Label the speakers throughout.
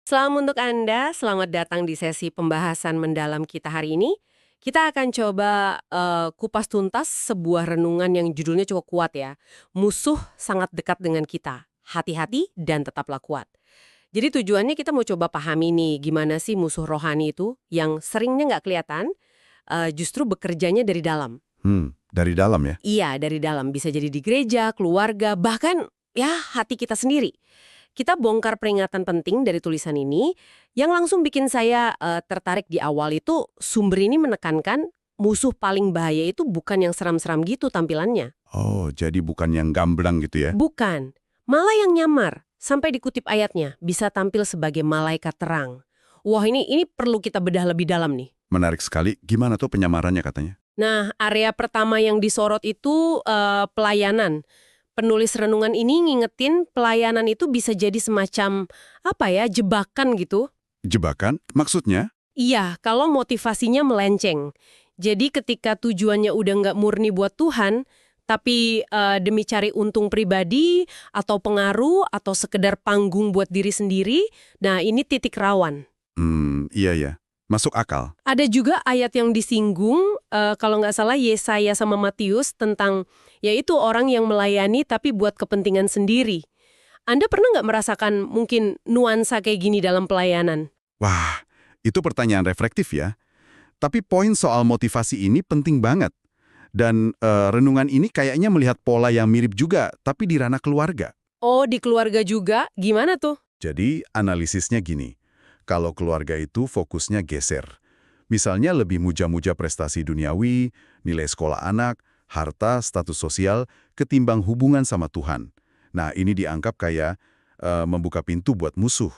Speaker 1: Salam untuk Anda, selamat datang di sesi pembahasan mendalam kita hari ini. Kita akan coba kupas tuntas sebuah renungan yang judulnya cukup kuat ya. Musuh sangat dekat dengan kita. Hati-hati dan tetaplah kuat. Jadi tujuannya kita mau coba pahami nih gimana sih musuh rohani itu yang seringnya nggak kelihatan, justru bekerjanya dari dalam.
Speaker 2: Dari dalam ya?
Speaker 1: Iya, dari dalam. Bisa jadi di gereja, keluarga, bahkan ya hati kita sendiri. Kita bongkar peringatan penting dari tulisan ini yang langsung bikin saya tertarik di awal itu sumber ini menekankan musuh paling bahaya itu bukan yang seram-seram gitu tampilannya.
Speaker 2: Oh, jadi bukan yang gamblang gitu ya?
Speaker 1: Bukan. Malah yang nyamar. Sampai dikutip ayatnya, bisa tampil sebagai malaikat terang. Wah ini perlu kita bedah lebih dalam nih.
Speaker 2: Menarik sekali. Gimana tuh penyamarannya katanya?
Speaker 1: Nah, area pertama yang disorot itu pelayanan. Penulis renungan ini ngingetin pelayanan itu bisa jadi semacam, apa ya, jebakan gitu.
Speaker 2: Jebakan? Maksudnya?
Speaker 1: Iya, kalau motivasinya melenceng. Jadi ketika tujuannya udah nggak murni buat Tuhan, tapi demi cari untung pribadi, atau pengaruh, atau sekedar panggung buat diri sendiri, nah ini titik rawan.
Speaker 2: Iya ya. Masuk akal.
Speaker 1: Ada juga ayat yang disinggung, kalau nggak salah Yesaya sama Matius tentang yaitu orang yang melayani tapi buat kepentingan sendiri. Anda pernah nggak merasakan mungkin nuansa kayak gini dalam pelayanan?
Speaker 2: Wah, itu pertanyaan reflektif ya. Tapi poin soal motivasi ini penting banget. Dan renungan ini kayaknya melihat pola yang mirip juga, tapi di ranah keluarga.
Speaker 1: Oh, di keluarga juga? Gimana tuh?
Speaker 2: Jadi, analisisnya gini. Kalau keluarga itu fokusnya geser. Misalnya lebih muja-muja prestasi duniawi, nilai sekolah anak, harta, status sosial, ketimbang hubungan sama Tuhan. Nah, ini dianggap kayak membuka pintu buat musuh.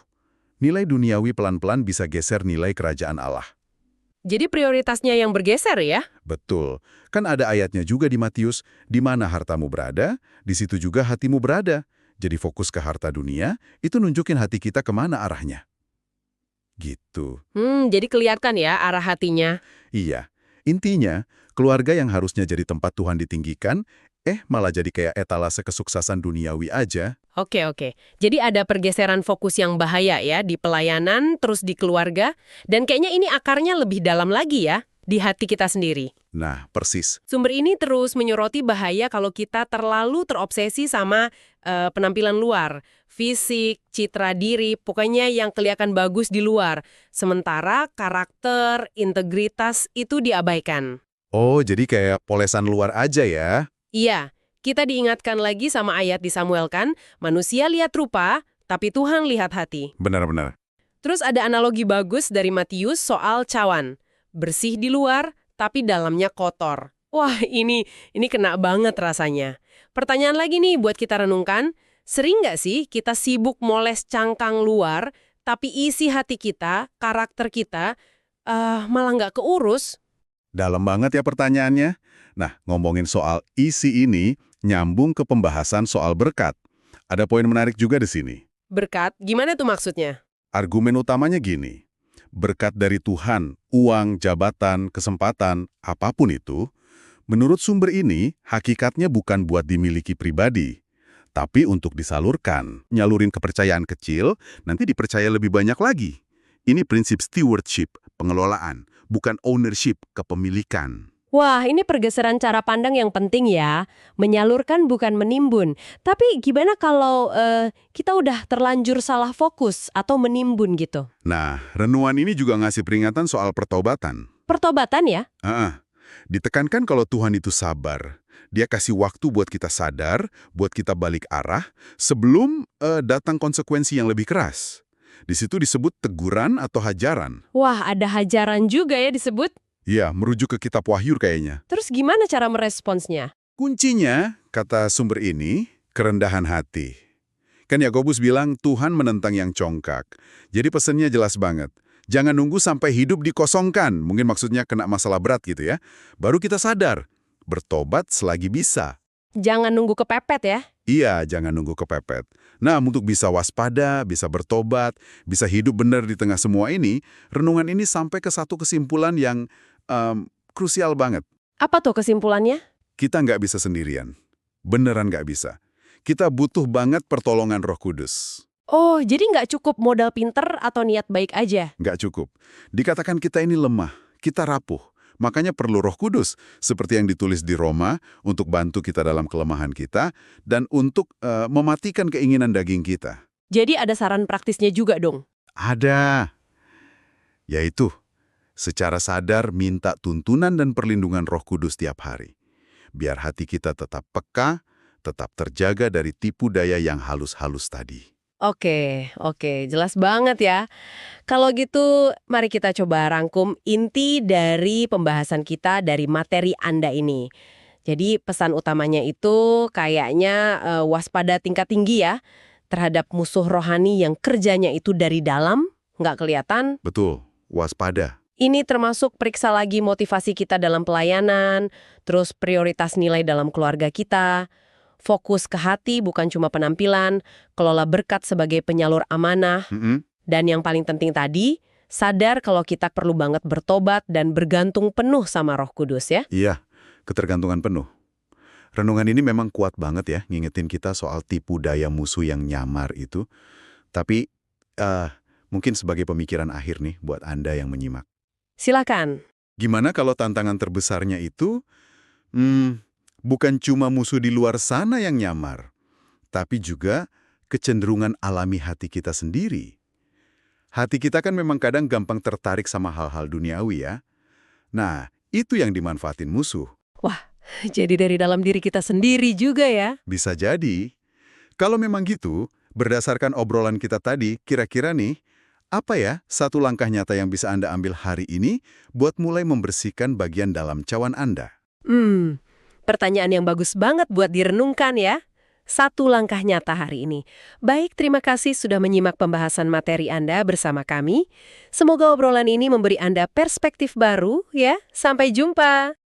Speaker 2: Nilai duniawi pelan-pelan bisa geser nilai kerajaan Allah.
Speaker 1: Jadi prioritasnya yang bergeser ya?
Speaker 2: Betul. Kan ada ayatnya juga di Matius, di mana hartamu berada, di situ juga hatimu berada. Jadi fokus ke harta dunia, itu nunjukin hati kita kemana arahnya. Gitu.
Speaker 1: Jadi kelihatan ya arah hatinya.
Speaker 2: Iya. Intinya, keluarga yang harusnya jadi tempat Tuhan ditinggikan, malah jadi kayak etalase kesuksesan duniawi aja.
Speaker 1: Oke, oke. Jadi ada pergeseran fokus yang bahaya ya di pelayanan, terus di keluarga, dan kayaknya ini akarnya lebih dalam lagi ya, di hati kita sendiri.
Speaker 2: Nah, persis.
Speaker 1: Sumber ini terus menyoroti bahaya kalau kita terlalu terobsesi sama penampilan luar, fisik, citra diri, pokoknya yang kelihatan bagus di luar. Sementara karakter, integritas itu diabaikan.
Speaker 2: Oh, jadi kayak polesan luar aja ya?
Speaker 1: Iya, kita diingatkan lagi sama ayat di Samuel kan, manusia lihat rupa, tapi Tuhan lihat hati.
Speaker 2: Benar-benar.
Speaker 1: Terus ada analogi bagus dari Matius soal cawan. Bersih di luar, tapi dalamnya kotor. Wah, ini kena banget rasanya. Pertanyaan lagi nih buat kita renungkan, sering nggak sih kita sibuk moles cangkang luar, tapi isi hati kita, karakter kita, malah nggak keurus?
Speaker 2: Dalam banget ya pertanyaannya. Nah, ngomongin soal isi ini, nyambung ke pembahasan soal berkat. Ada poin menarik juga di sini.
Speaker 1: Berkat, gimana tuh maksudnya?
Speaker 2: Argumen utamanya gini, berkat dari Tuhan, uang, jabatan, kesempatan, apapun itu, menurut sumber ini, hakikatnya bukan buat dimiliki pribadi, tapi untuk disalurkan. Nyalurin kepercayaan kecil, nanti dipercaya lebih banyak lagi. Ini prinsip stewardship, pengelolaan, bukan ownership, kepemilikan.
Speaker 1: Wah, ini pergeseran cara pandang yang penting ya. Menyalurkan bukan menimbun. Tapi gimana kalau kita udah terlanjur salah fokus atau menimbun gitu?
Speaker 2: Nah, renungan ini juga ngasih peringatan soal pertobatan.
Speaker 1: Pertobatan ya?
Speaker 2: Ditekankan kalau Tuhan itu sabar. Dia kasih waktu buat kita sadar, buat kita balik arah, sebelum datang konsekuensi yang lebih keras. Di situ disebut teguran atau hajaran.
Speaker 1: Wah, ada hajaran juga ya disebut.
Speaker 2: Ya, merujuk ke kitab Wahyu kayaknya.
Speaker 1: Terus gimana cara meresponsnya?
Speaker 2: Kuncinya, kata sumber ini, kerendahan hati. Kan Yakobus bilang Tuhan menentang yang congkak. Jadi pesannya jelas banget. Jangan nunggu sampai hidup dikosongkan. Mungkin maksudnya kena masalah berat gitu ya. Baru kita sadar. Bertobat selagi bisa.
Speaker 1: Jangan nunggu kepepet ya?
Speaker 2: Iya, jangan nunggu kepepet. Nah, untuk bisa waspada, bisa bertobat, bisa hidup benar di tengah semua ini, renungan ini sampai ke satu kesimpulan yang krusial banget.
Speaker 1: Apa tuh kesimpulannya?
Speaker 2: Kita nggak bisa sendirian. Beneran nggak bisa. Kita butuh banget pertolongan Roh Kudus.
Speaker 1: Oh, jadi nggak cukup modal pinter atau niat baik aja?
Speaker 2: Nggak cukup. Dikatakan kita ini lemah, kita rapuh. Makanya perlu Roh Kudus, seperti yang ditulis di Roma, untuk bantu kita dalam kelemahan kita, dan untuk mematikan keinginan daging kita.
Speaker 1: Jadi ada saran praktisnya juga dong?
Speaker 2: Ada, yaitu secara sadar minta tuntunan dan perlindungan Roh Kudus tiap hari. Biar hati kita tetap peka, tetap terjaga dari tipu daya yang halus-halus tadi.
Speaker 1: Oke, oke, jelas banget ya. Kalau gitu, mari kita coba rangkum inti dari pembahasan kita dari materi Anda ini. Jadi pesan utamanya itu kayaknya waspada tingkat tinggi ya terhadap musuh rohani yang kerjanya itu dari dalam, nggak kelihatan.
Speaker 2: Betul, waspada.
Speaker 1: Ini termasuk periksa lagi motivasi kita dalam pelayanan, terus prioritas nilai dalam keluarga kita, fokus ke hati bukan cuma penampilan, kelola berkat sebagai penyalur amanah,
Speaker 2: Mm-mm.
Speaker 1: dan yang paling penting tadi, sadar kalau kita perlu banget bertobat dan bergantung penuh sama Roh Kudus ya.
Speaker 2: Iya, ketergantungan penuh. Renungan ini memang kuat banget ya, ngingetin kita soal tipu daya musuh yang nyamar itu. Tapi, eh mungkin sebagai pemikiran akhir nih buat Anda yang menyimak.
Speaker 1: Silakan.
Speaker 2: Gimana kalau tantangan terbesarnya itu, bukan cuma musuh di luar sana yang nyamar, tapi juga kecenderungan alami hati kita sendiri. Hati kita kan memang kadang gampang tertarik sama hal-hal duniawi ya. Nah, itu yang dimanfaatin musuh.
Speaker 1: Wah, jadi dari dalam diri kita sendiri juga ya.
Speaker 2: Bisa jadi. Kalau memang gitu, berdasarkan obrolan kita tadi, kira-kira nih, apa ya satu langkah nyata yang bisa Anda ambil hari ini buat mulai membersihkan bagian dalam cawan Anda?
Speaker 1: Pertanyaan yang bagus banget buat direnungkan ya. Satu langkah nyata hari ini. Baik, terima kasih sudah menyimak pembahasan materi Anda bersama kami. Semoga obrolan ini memberi Anda perspektif baru ya. Sampai jumpa.